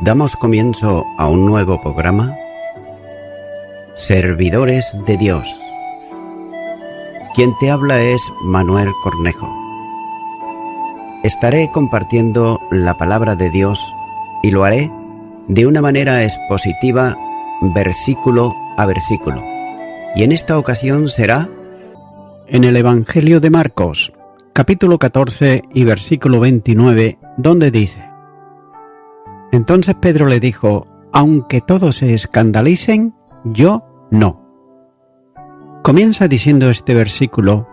Damos comienzo a un nuevo programa, Servidores de Dios. Quien te habla es Manuel Cornejo. Estaré compartiendo la palabra de Dios y lo haré de una manera expositiva, versículo a versículo. Y en esta ocasión será en el Evangelio de Marcos, capítulo 14 y versículo 29, donde dice: Entonces Pedro le dijo: aunque todos se escandalicen, yo no. Comienza diciendo este versículo: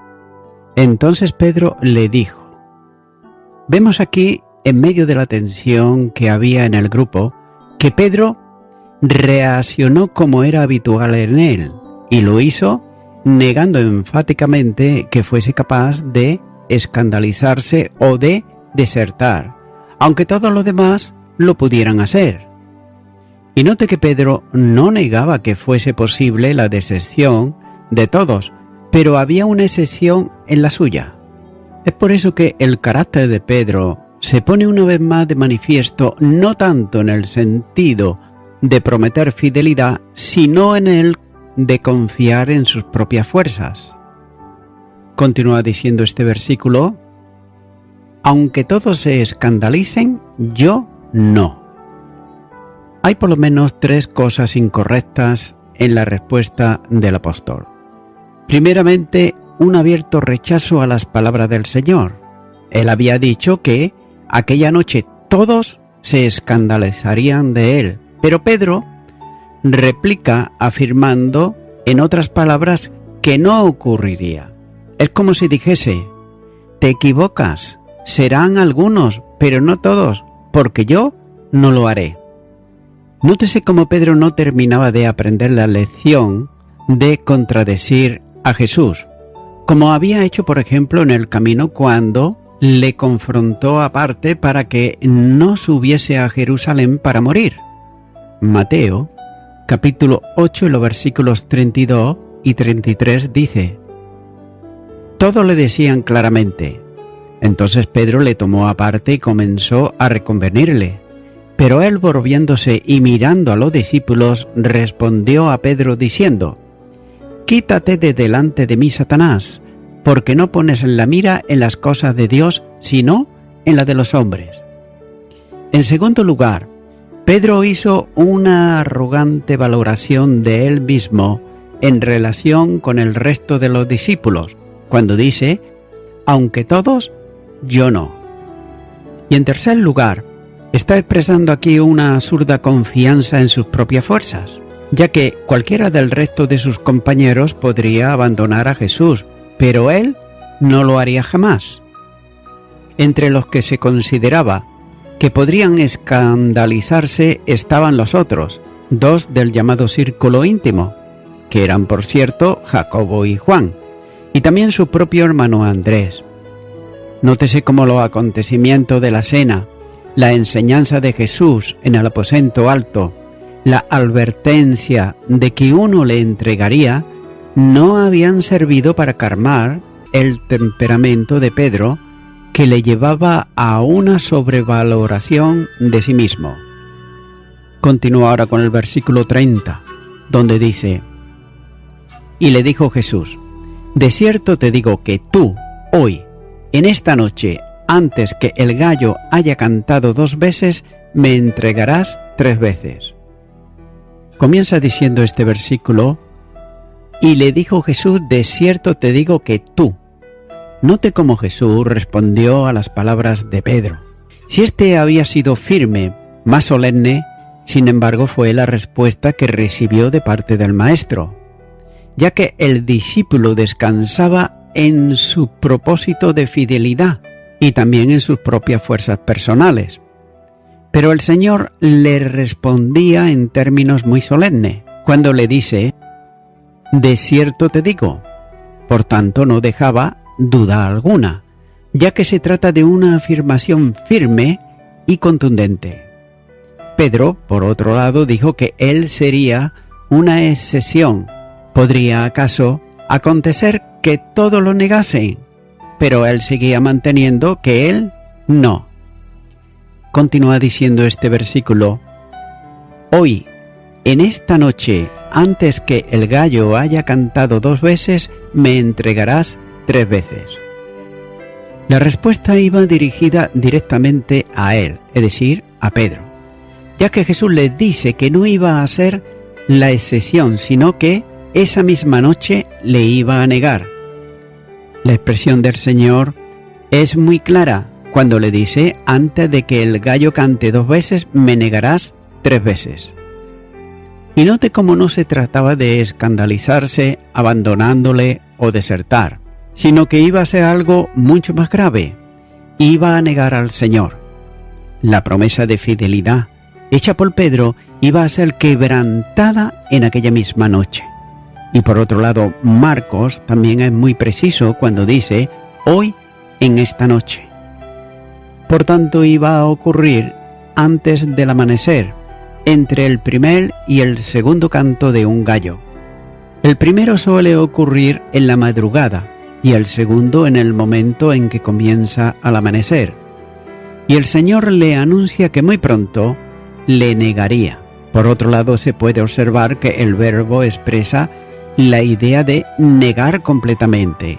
entonces Pedro le dijo. Vemos aquí, en medio de la tensión que había en el grupo, que Pedro reaccionó como era habitual en él, y lo hizo negando enfáticamente que fuese capaz de escandalizarse o de desertar, aunque todos los demás lo pudieran hacer. Y note que Pedro no negaba que fuese posible la deserción de todos, pero había una excepción en la suya. Es por eso que el carácter de Pedro se pone una vez más de manifiesto, no tanto en el sentido de prometer fidelidad, sino en el de confiar en sus propias fuerzas. Continúa diciendo este versículo: aunque todos se escandalicen, yo no. Hay por lo menos tres cosas incorrectas en la respuesta del apóstol. Primeramente, un abierto rechazo a las palabras del Señor. Él había dicho que aquella noche todos se escandalizarían de él, pero Pedro replica afirmando, en otras palabras, que no ocurriría. Es como si dijese: te equivocas, serán algunos, pero no todos, porque yo no lo haré. Nótese cómo Pedro no terminaba de aprender la lección de contradecir a Jesús, como había hecho, por ejemplo, en el camino cuando le confrontó aparte para que no subiese a Jerusalén para morir. Mateo, capítulo 8, los versículos 32 y 33 dice: todos le decían claramente. Entonces Pedro le tomó aparte y comenzó a reconvenirle. Pero él, volviéndose y mirando a los discípulos, respondió a Pedro diciendo: quítate de delante de mí, Satanás, porque no pones la mira en las cosas de Dios, sino en la de los hombres. En segundo lugar, Pedro hizo una arrogante valoración de él mismo en relación con el resto de los discípulos, cuando dice: aunque todos, yo no. Y en tercer lugar, está expresando aquí una absurda confianza en sus propias fuerzas, ya que cualquiera del resto de sus compañeros podría abandonar a Jesús, pero él no lo haría jamás. Entre los que se consideraba que podrían escandalizarse estaban los otros, dos del llamado círculo íntimo, que eran, por cierto, Jacobo y Juan, y también su propio hermano Andrés. Nótese cómo los acontecimientos de la cena, la enseñanza de Jesús en el aposento alto, la advertencia de que uno le entregaría, no habían servido para calmar el temperamento de Pedro, que le llevaba a una sobrevaloración de sí mismo. Continúa ahora con el versículo 30, donde dice: y le dijo Jesús: de cierto te digo que tú, hoy, en esta noche, antes que el gallo haya cantado 2 veces, me entregarás 3 veces. Comienza diciendo este versículo: y le dijo Jesús: de cierto te digo que tú. Note cómo Jesús respondió a las palabras de Pedro. Si este había sido firme, más solemne, sin embargo fue la respuesta que recibió de parte del Maestro, ya que el discípulo descansaba en su propósito de fidelidad y también en sus propias fuerzas personales. Pero el Señor le respondía en términos muy solemnes, cuando le dice: de cierto te digo. Por tanto, no dejaba duda alguna, ya que se trata de una afirmación firme y contundente. Pedro, por otro lado, dijo que él sería una excepción. ¿Podría acaso acontecer que todos lo negasen? Pero él seguía manteniendo que él no. Continúa diciendo este versículo: hoy, en esta noche, antes que el gallo haya cantado 2 veces, me entregarás 3 veces. La respuesta iba dirigida directamente a él, es decir, a Pedro, ya que Jesús le dice que no iba a ser la excepción, sino que esa misma noche le iba a negar. La expresión del Señor es muy clara cuando le dice: antes de que el gallo cante 2 veces, me negarás 3 veces. Y note cómo no se trataba de escandalizarse, abandonándole o desertar, sino que iba a ser algo mucho más grave. Iba a negar al Señor. La promesa de fidelidad hecha por Pedro iba a ser quebrantada en aquella misma noche. Y por otro lado, Marcos también es muy preciso cuando dice: hoy, en esta noche. Por tanto, iba a ocurrir antes del amanecer, entre el primer y el segundo canto de un gallo. El primero suele ocurrir en la madrugada y el segundo en el momento en que comienza al amanecer. Y el Señor le anuncia que muy pronto le negaría. Por otro lado, se puede observar que el verbo expresa la idea de negar completamente,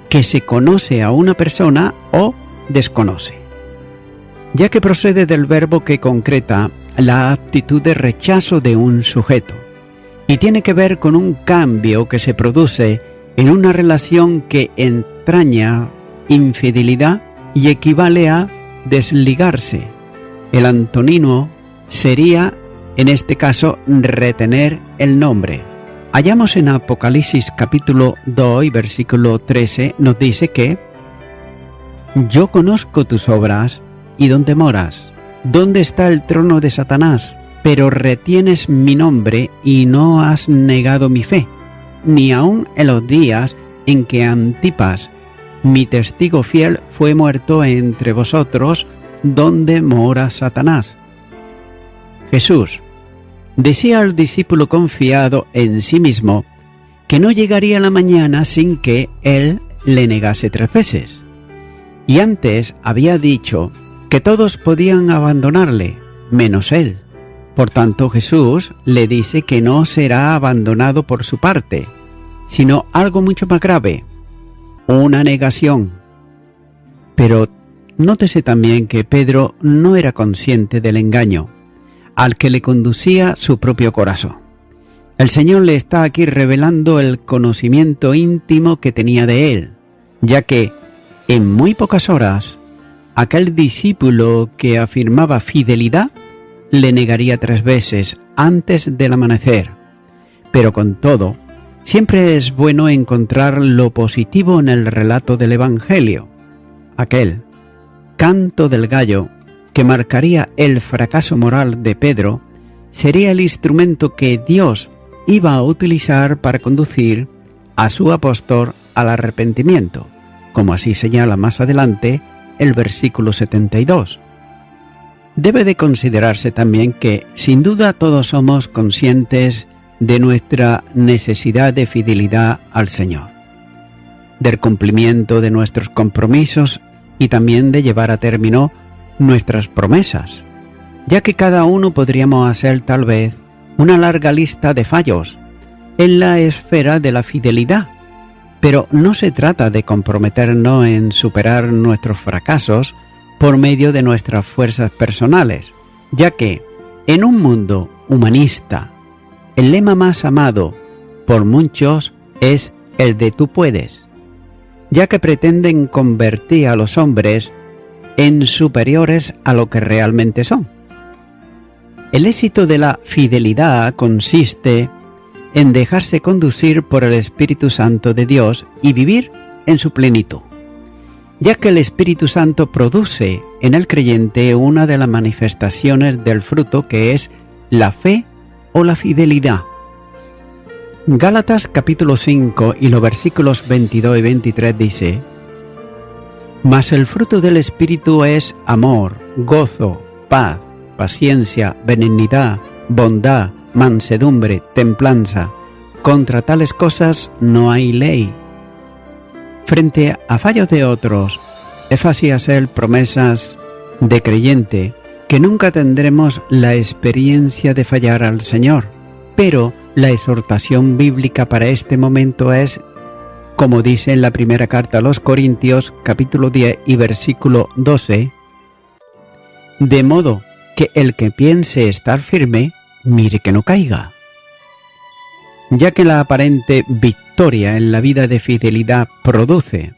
que se conoce a una persona o desconoce, ya que procede del verbo que concreta la actitud de rechazo de un sujeto, y tiene que ver con un cambio que se produce en una relación que entraña infidelidad y equivale a desligarse. El antónimo sería, en este caso, retener el nombre. Hallamos en Apocalipsis capítulo 2 y versículo 13, nos dice que: yo conozco tus obras y dónde moras, dónde está el trono de Satanás, pero retienes mi nombre y no has negado mi fe, ni aun en los días en que Antipas, mi testigo fiel, fue muerto entre vosotros, donde mora Satanás. Jesús decía al discípulo confiado en sí mismo que no llegaría la mañana sin que él le negase 3 veces. Y antes había dicho que todos podían abandonarle, menos él. Por tanto, Jesús le dice que no será abandonado por su parte, sino algo mucho más grave: una negación. Pero nótese también que Pedro no era consciente del engaño al que le conducía su propio corazón. El Señor le está aquí revelando el conocimiento íntimo que tenía de él, ya que en muy pocas horas aquel discípulo que afirmaba fidelidad le negaría 3 veces antes del amanecer. Pero con todo, siempre es bueno encontrar lo positivo en el relato del Evangelio. Aquel canto del gallo que marcaría el fracaso moral de Pedro sería el instrumento que Dios iba a utilizar para conducir a su apóstol al arrepentimiento, como así señala más adelante el versículo 72. Debe de considerarse también que, sin duda, todos somos conscientes de nuestra necesidad de fidelidad al Señor, del cumplimiento de nuestros compromisos y también de llevar a término nuestras promesas, ya que cada uno podríamos hacer tal vez una larga lista de fallos en la esfera de la fidelidad, pero no se trata de comprometernos en superar nuestros fracasos por medio de nuestras fuerzas personales, ya que en un mundo humanista el lema más amado por muchos es el de tú puedes, ya que pretenden convertir a los hombres en superiores a lo que realmente son. El éxito de la fidelidad consiste en dejarse conducir por el Espíritu Santo de Dios y vivir en su plenitud, ya que el Espíritu Santo produce en el creyente una de las manifestaciones del fruto, que es la fe o la fidelidad. Gálatas capítulo 5 y los versículos 22 y 23 dice: mas el fruto del Espíritu es amor, gozo, paz, paciencia, benignidad, bondad, mansedumbre, templanza. Contra tales cosas no hay ley. Frente a fallos de otros, es fácil hacer promesas de creyente que nunca tendremos la experiencia de fallar al Señor, pero la exhortación bíblica para este momento es, como dice en la primera carta a los Corintios, capítulo 10 y versículo 12, de modo que el que piense estar firme, mire que no caiga. Ya que la aparente victoria en la vida de fidelidad produce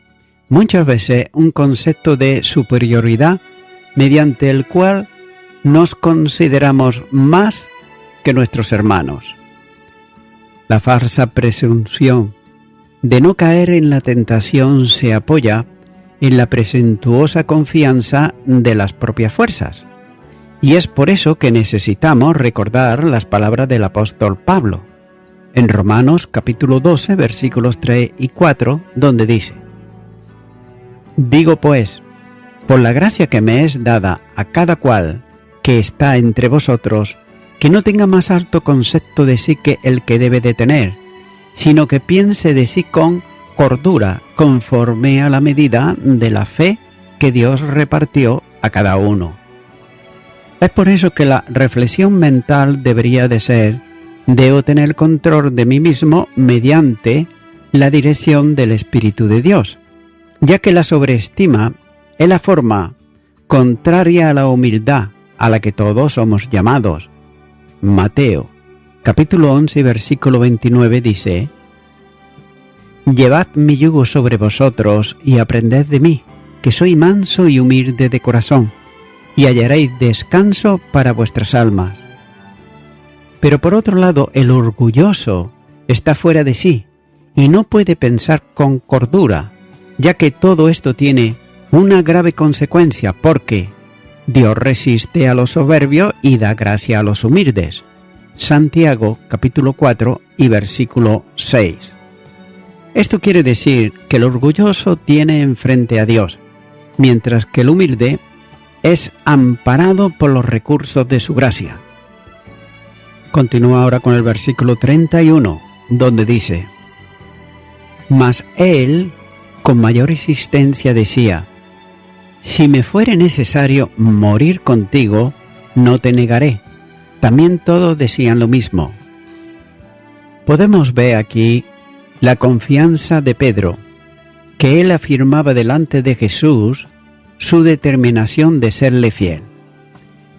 muchas veces un concepto de superioridad mediante el cual nos consideramos más que nuestros hermanos. La falsa presunción de no caer en la tentación se apoya en la presuntuosa confianza de las propias fuerzas. Y es por eso que necesitamos recordar las palabras del apóstol Pablo, en Romanos capítulo 12, versículos 3 y 4, donde dice: Digo pues, por la gracia que me es dada a cada cual que está entre vosotros, que no tenga más alto concepto de sí que el que debe de tener, sino que piense de sí con cordura, conforme a la medida de la fe que Dios repartió a cada uno. Es por eso que la reflexión mental debería de ser: debo tener control de mí mismo mediante la dirección del Espíritu de Dios, ya que la sobreestima es la forma contraria a la humildad a la que todos somos llamados. Mateo, capítulo 11, versículo 29 dice: Llevad mi yugo sobre vosotros y aprended de mí, que soy manso y humilde de corazón, y hallaréis descanso para vuestras almas. Pero por otro lado, el orgulloso está fuera de sí y no puede pensar con cordura, ya que todo esto tiene una grave consecuencia, porque Dios resiste a los soberbios y da gracia a los humildes. Santiago, capítulo 4 y versículo 6. Esto quiere decir que el orgulloso tiene enfrente a Dios, mientras que el humilde es amparado por los recursos de su gracia. Continúa ahora con el versículo 31, donde dice: Mas él, con mayor insistencia, decía: Si me fuere necesario morir contigo, no te negaré. También todos decían lo mismo. Podemos ver aquí la confianza de Pedro, que él afirmaba delante de Jesús su determinación de serle fiel,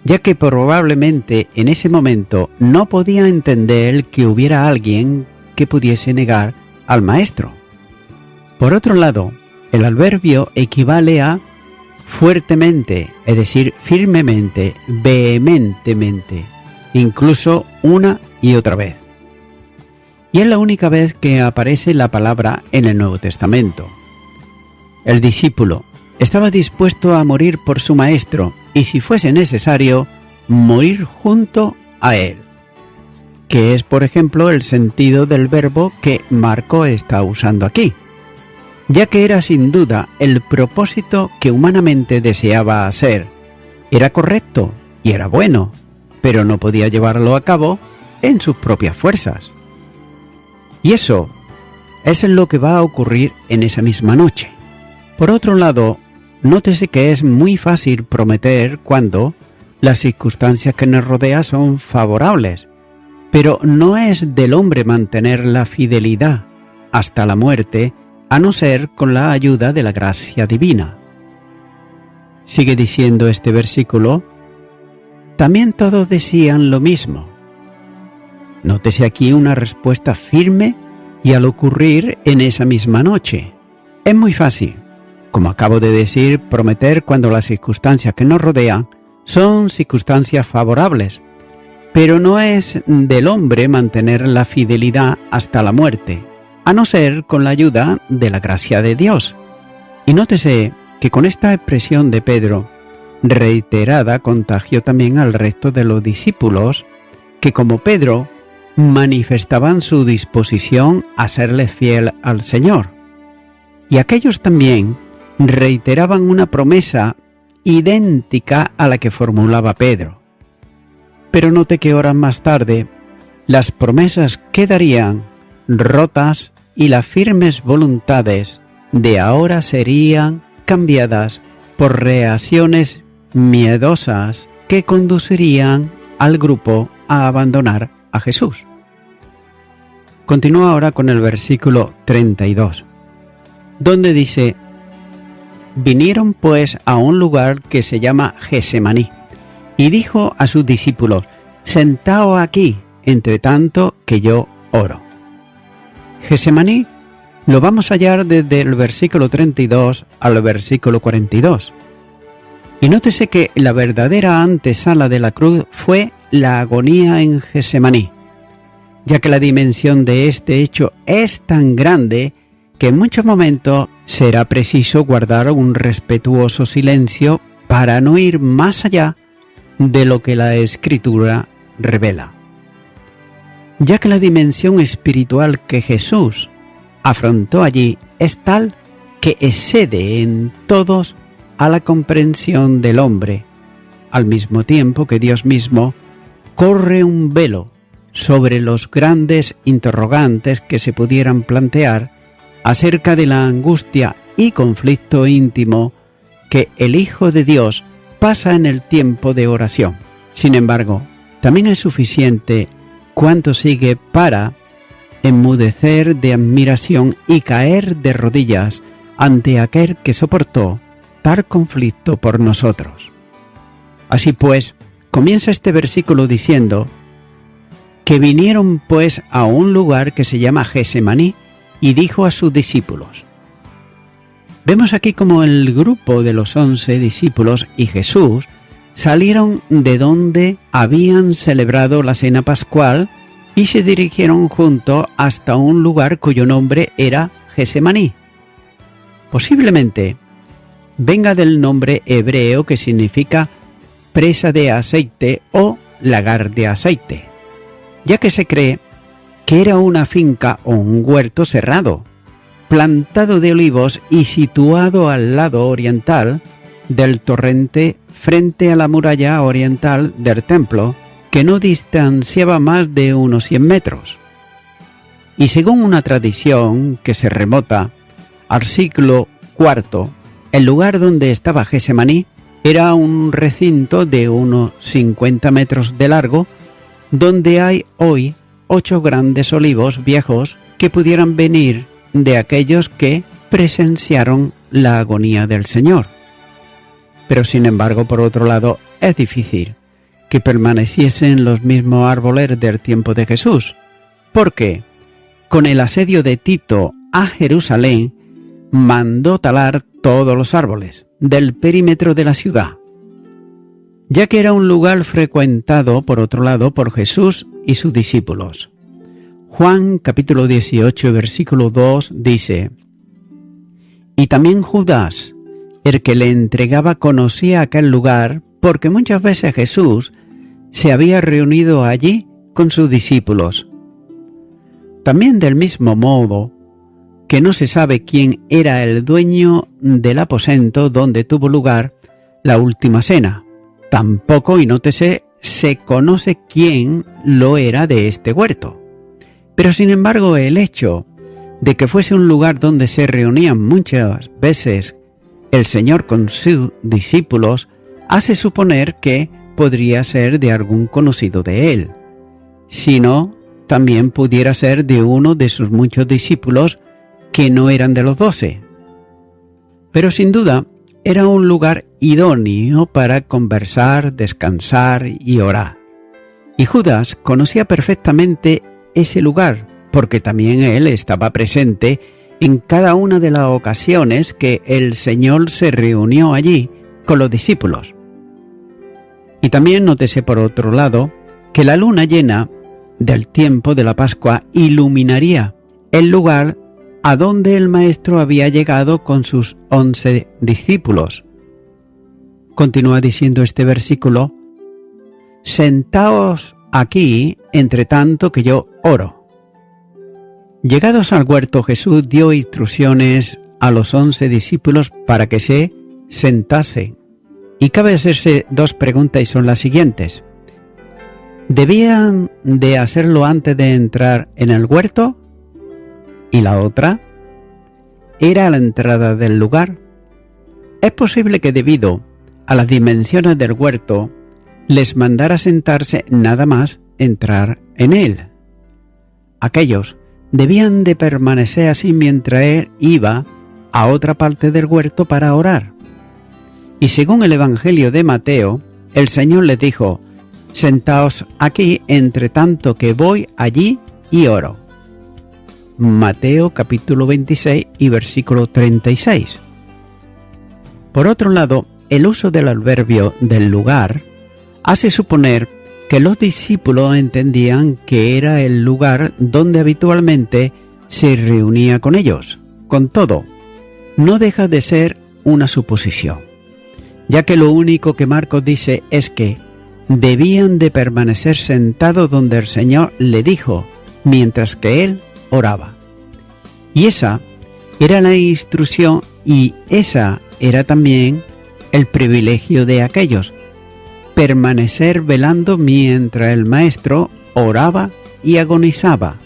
ya que probablemente en ese momento no podía entender que hubiera alguien que pudiese negar al Maestro. Por otro lado, el adverbio equivale a fuertemente, es decir, firmemente, vehementemente, incluso una y otra vez. Y es la única vez que aparece la palabra en el Nuevo Testamento. El discípulo estaba dispuesto a morir por su Maestro y, si fuese necesario, morir junto a él, que es, por ejemplo, el sentido del verbo que Marco está usando aquí, ya que era sin duda el propósito que humanamente deseaba hacer. Era correcto y era bueno, pero no podía llevarlo a cabo en sus propias fuerzas. Y eso es lo que va a ocurrir en esa misma noche. Por otro lado, nótese que es muy fácil prometer cuando las circunstancias que nos rodean son favorables, pero no es del hombre mantener la fidelidad hasta la muerte, a no ser con la ayuda de la gracia divina. Sigue diciendo este versículo: también todos decían lo mismo. Nótese aquí una respuesta firme y al ocurrir en esa misma noche. Es muy fácil, como acabo de decir, prometer cuando las circunstancias que nos rodean son circunstancias favorables, pero no es del hombre mantener la fidelidad hasta la muerte, a no ser con la ayuda de la gracia de Dios. Y nótese que con esta expresión de Pedro, reiterada, contagió también al resto de los discípulos, que como Pedro manifestaban su disposición a serle fiel al Señor. Y aquellos también reiteraban una promesa idéntica a la que formulaba Pedro. Pero note que horas más tarde las promesas quedarían rotas y las firmes voluntades de ahora serían cambiadas por reacciones miedosas que conducirían al grupo a abandonar a Jesús. Continúa ahora con el versículo 32, donde dice: vinieron pues a un lugar que se llama Gesemaní, y dijo a sus discípulos: sentaos aquí, entre tanto que yo oro. Gesemaní lo vamos a hallar desde el versículo 32 al versículo 42. Y nótese que la verdadera antesala de la cruz fue la agonía en Gesemaní, ya que la dimensión de este hecho es tan grande que en muchos momentos será preciso guardar un respetuoso silencio para no ir más allá de lo que la Escritura revela, ya que la dimensión espiritual que Jesús afrontó allí es tal que excede en todos a la comprensión del hombre, al mismo tiempo que Dios mismo corre un velo sobre los grandes interrogantes que se pudieran plantear acerca de la angustia y conflicto íntimo que el Hijo de Dios pasa en el tiempo de oración. Sin embargo, también es suficiente cuanto sigue para enmudecer de admiración y caer de rodillas ante aquel que soportó tal conflicto por nosotros. Así pues, comienza este versículo diciendo que vinieron pues a un lugar que se llama Gesemaní y dijo a sus discípulos. Vemos aquí como el grupo de los 11 discípulos y Jesús salieron de donde habían celebrado la cena pascual y se dirigieron juntos hasta un lugar cuyo nombre era Gesemaní. Posiblemente venga del nombre hebreo que significa presa de aceite o lagar de aceite, ya que se cree que era una finca o un huerto cerrado, plantado de olivos y situado al lado oriental del torrente frente a la muralla oriental del templo, que no distanciaba más de unos 100 metros. Y según una tradición que se remota al siglo IV, el lugar donde estaba Gesemaní era un recinto de unos 50 metros de largo, donde hay hoy 8 grandes olivos viejos que pudieran venir de aquellos que presenciaron la agonía del Señor. Pero sin embargo, por otro lado, es difícil que permaneciesen los mismos árboles del tiempo de Jesús, porque con el asedio de Tito a Jerusalén mandó talar todos los árboles del perímetro de la ciudad, ya que era un lugar frecuentado, por otro lado, por Jesús y sus discípulos. Juan capítulo 18, versículo 2 dice: y también Judas, el que le entregaba, conocía aquel lugar, porque muchas veces Jesús se había reunido allí con sus discípulos. También del mismo modo que no se sabe quién era el dueño del aposento donde tuvo lugar la última cena, tampoco, y nótese, se conoce quién lo era de este huerto. Pero sin embargo, el hecho de que fuese un lugar donde se reunían muchas veces el Señor con sus discípulos hace suponer que podría ser de algún conocido de él, sino también pudiera ser de uno de sus muchos discípulos que no eran de los 12. Pero sin duda era un lugar idóneo para conversar, descansar y orar. Y Judas conocía perfectamente ese lugar, porque también él estaba presente en cada una de las ocasiones que el Señor se reunió allí con los discípulos. Y también nótese por otro lado que la luna llena del tiempo de la Pascua iluminaría el lugar a donde el Maestro había llegado con sus 11 discípulos. Continúa diciendo este versículo: sentaos aquí, entre tanto que yo oro. Llegados al huerto, Jesús dio instrucciones a los 11 discípulos para que se sentasen. Y cabe hacerse 2 preguntas, y son las siguientes. ¿Debían de hacerlo antes de entrar en el huerto? Y la otra, ¿era la entrada del lugar? Es posible que debido a las dimensiones del huerto les mandara sentarse nada más entrar en él. Aquellos debían de permanecer así mientras él iba a otra parte del huerto para orar. Y según el Evangelio de Mateo, el Señor les dijo: sentaos aquí entre tanto que voy allí y oro. Mateo capítulo 26 y versículo 36. Por otro lado, el uso del adverbio del lugar hace suponer que los discípulos entendían que era el lugar donde habitualmente se reunía con ellos. Con todo, no deja de ser una suposición, ya que lo único que Marcos dice es que debían de permanecer sentados donde el Señor le dijo, mientras que él oraba. Y esa era la instrucción y esa era también el privilegio de aquellos: permanecer velando mientras el Maestro oraba y agonizaba.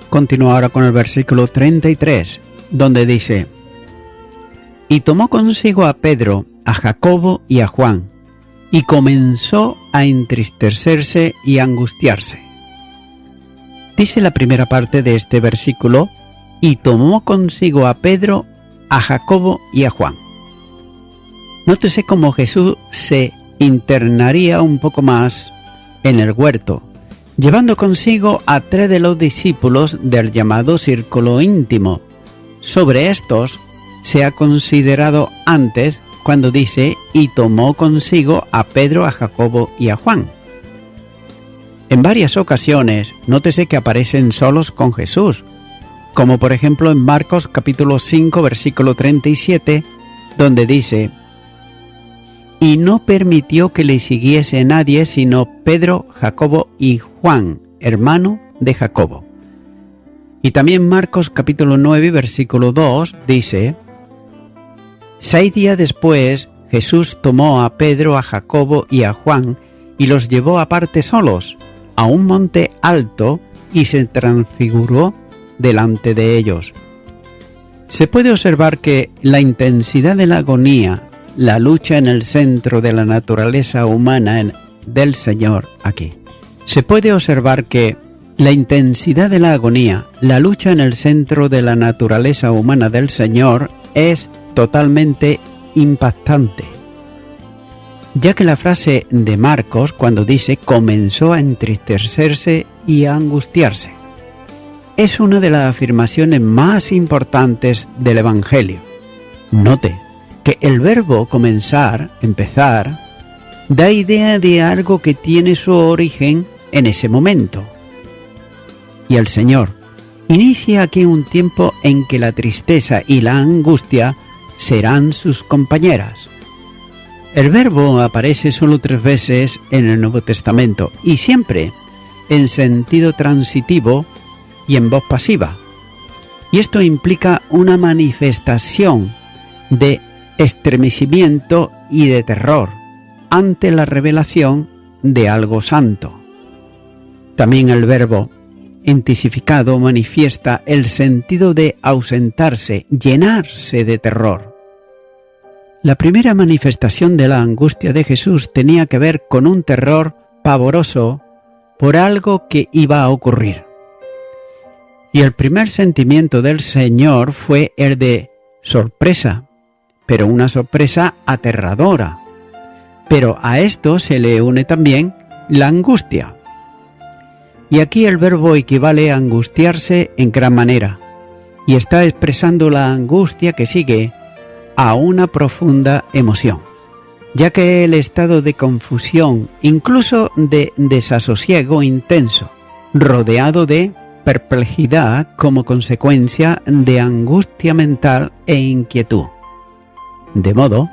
Continúa ahora con el versículo 33, donde dice: y tomó consigo a Pedro, a Jacobo y a Juan, y comenzó a entristecerse y a angustiarse. Dice la primera parte de este versículo: y tomó consigo a Pedro, a Jacobo y a Juan. Nótese cómo Jesús se internaría un poco más en el huerto, llevando consigo a 3 de los discípulos del llamado círculo íntimo. Sobre estos se ha considerado antes cuando dice: y tomó consigo a Pedro, a Jacobo y a Juan. En varias ocasiones, nótese que aparecen solos con Jesús, como por ejemplo en Marcos capítulo 5 versículo 37, donde dice: y no permitió que le siguiese nadie sino Pedro, Jacobo y Juan, hermano de Jacobo. Y también Marcos capítulo 9 versículo 2 dice: 6 días después Jesús tomó a Pedro, a Jacobo y a Juan y los llevó aparte solos a un monte alto y se transfiguró delante de ellos. Se puede observar que la intensidad de la agonía, la lucha en el centro de la naturaleza humana del Señor aquí. Se puede observar que la intensidad de la agonía, la lucha en el centro de la naturaleza humana del Señor es totalmente impactante, ya que la frase de Marcos, cuando dice comenzó a entristecerse y a angustiarse, es una de las afirmaciones más importantes del Evangelio. Note que el verbo comenzar, empezar, da idea de algo que tiene su origen en ese momento. Y el Señor inicia aquí un tiempo en que la tristeza y la angustia serán sus compañeras. El verbo aparece solo 3 veces en el Nuevo Testamento y siempre en sentido transitivo y en voz pasiva. Y esto implica una manifestación de estremecimiento y de terror ante la revelación de algo santo. También el verbo intisificado manifiesta el sentido de ausentarse, llenarse de terror. La primera manifestación de la angustia de Jesús tenía que ver con un terror pavoroso por algo que iba a ocurrir. Y el primer sentimiento del Señor fue el de sorpresa, pero una sorpresa aterradora. Pero a esto se le une también la angustia. Y aquí el verbo equivale a angustiarse en gran manera, y está expresando la angustia que sigue a una profunda emoción, ya que el estado de confusión, incluso de desasosiego intenso, rodeado de perplejidad como consecuencia de angustia mental e inquietud. De modo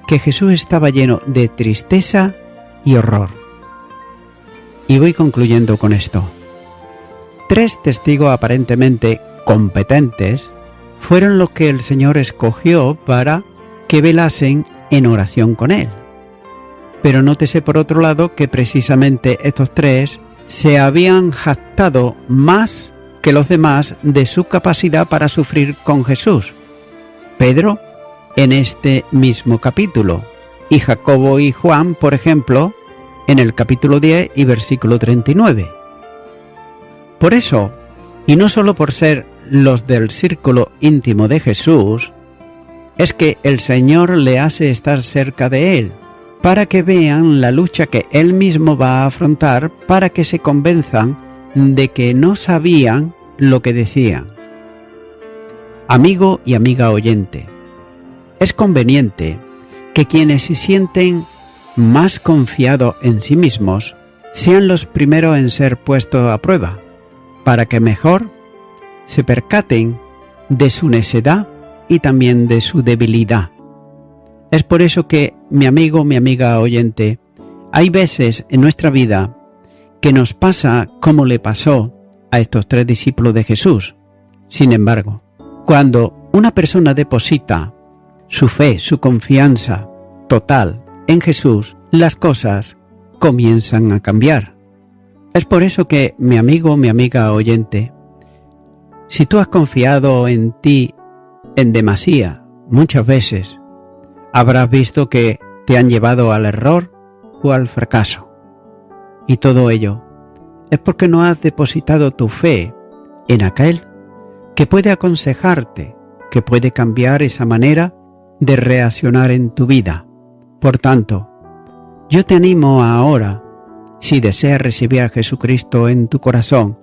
que Jesús estaba lleno de tristeza y horror. Y voy concluyendo con esto. 3 testigos aparentemente competentes fueron los que el Señor escogió para que velasen en oración con Él. Pero nótese por otro lado que precisamente estos 3 se habían jactado más que los demás de su capacidad para sufrir con Jesús. Pedro, en este mismo capítulo, y Jacobo y Juan, por ejemplo, en el capítulo 10 y versículo 39. Por eso, y no solo por ser los del círculo íntimo de Jesús, es que el Señor le hace estar cerca de Él, para que vean la lucha que Él mismo va a afrontar, para que se convenzan de que no sabían lo que decían. Amigo y amiga oyente, es conveniente que quienes se sienten más confiados en sí mismos sean los primeros en ser puestos a prueba, para que mejor se percaten de su necedad y también de su debilidad. Es por eso que, mi amigo, mi amiga oyente, hay veces en nuestra vida que nos pasa como le pasó a estos 3 discípulos de Jesús. Sin embargo, cuando una persona deposita su fe, su confianza total en Jesús, las cosas comienzan a cambiar. Es por eso que, mi amigo, mi amiga oyente, si tú has confiado en ti en demasía muchas veces, habrás visto que te han llevado al error o al fracaso. Y todo ello es porque no has depositado tu fe en aquel que puede aconsejarte, que puede cambiar esa manera de reaccionar en tu vida. Por tanto, yo te animo ahora, si deseas recibir a Jesucristo en tu corazón,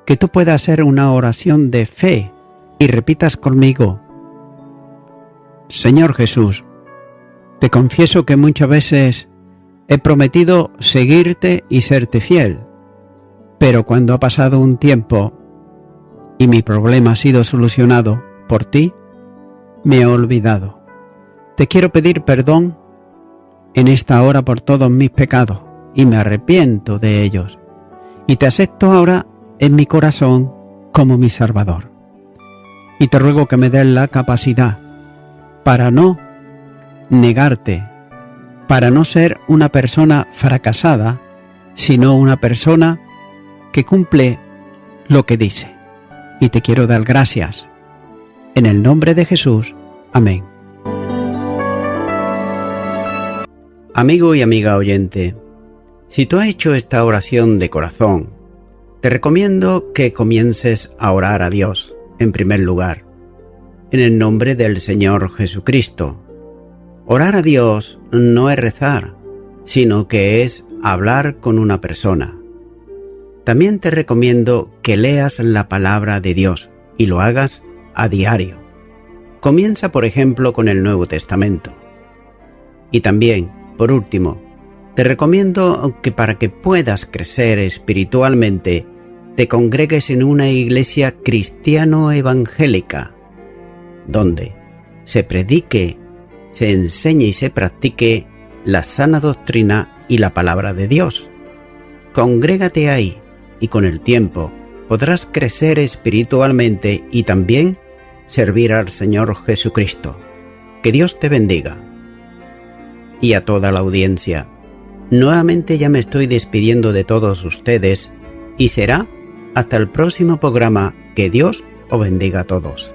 que tú puedas hacer una oración de fe y repitas conmigo: Señor Jesús, te confieso que muchas veces he prometido seguirte y serte fiel, pero cuando ha pasado un tiempo y mi problema ha sido solucionado por ti, me he olvidado. Te quiero pedir perdón en esta hora por todos mis pecados y me arrepiento de ellos. Y te acepto ahora en mi corazón como mi Salvador. Y te ruego que me des la capacidad para no negarte, para no ser una persona fracasada, sino una persona que cumple lo que dice. Y te quiero dar gracias. En el nombre de Jesús. Amén. Amigo y amiga oyente, si tú has hecho esta oración de corazón, te recomiendo que comiences a orar a Dios, en primer lugar, en el nombre del Señor Jesucristo. Orar a Dios no es rezar, sino que es hablar con una persona. También te recomiendo que leas la palabra de Dios y lo hagas a diario. Comienza, por ejemplo, con el Nuevo Testamento. Y también, por último, te recomiendo que para que puedas crecer espiritualmente, te congregues en una iglesia cristiano-evangélica, donde se predique, se enseñe y se practique la sana doctrina y la palabra de Dios. Congrégate ahí y con el tiempo podrás crecer espiritualmente y también servir al Señor Jesucristo. Que Dios te bendiga. Y a toda la audiencia, nuevamente ya me estoy despidiendo de todos ustedes y será hasta el próximo programa. Que Dios os bendiga a todos.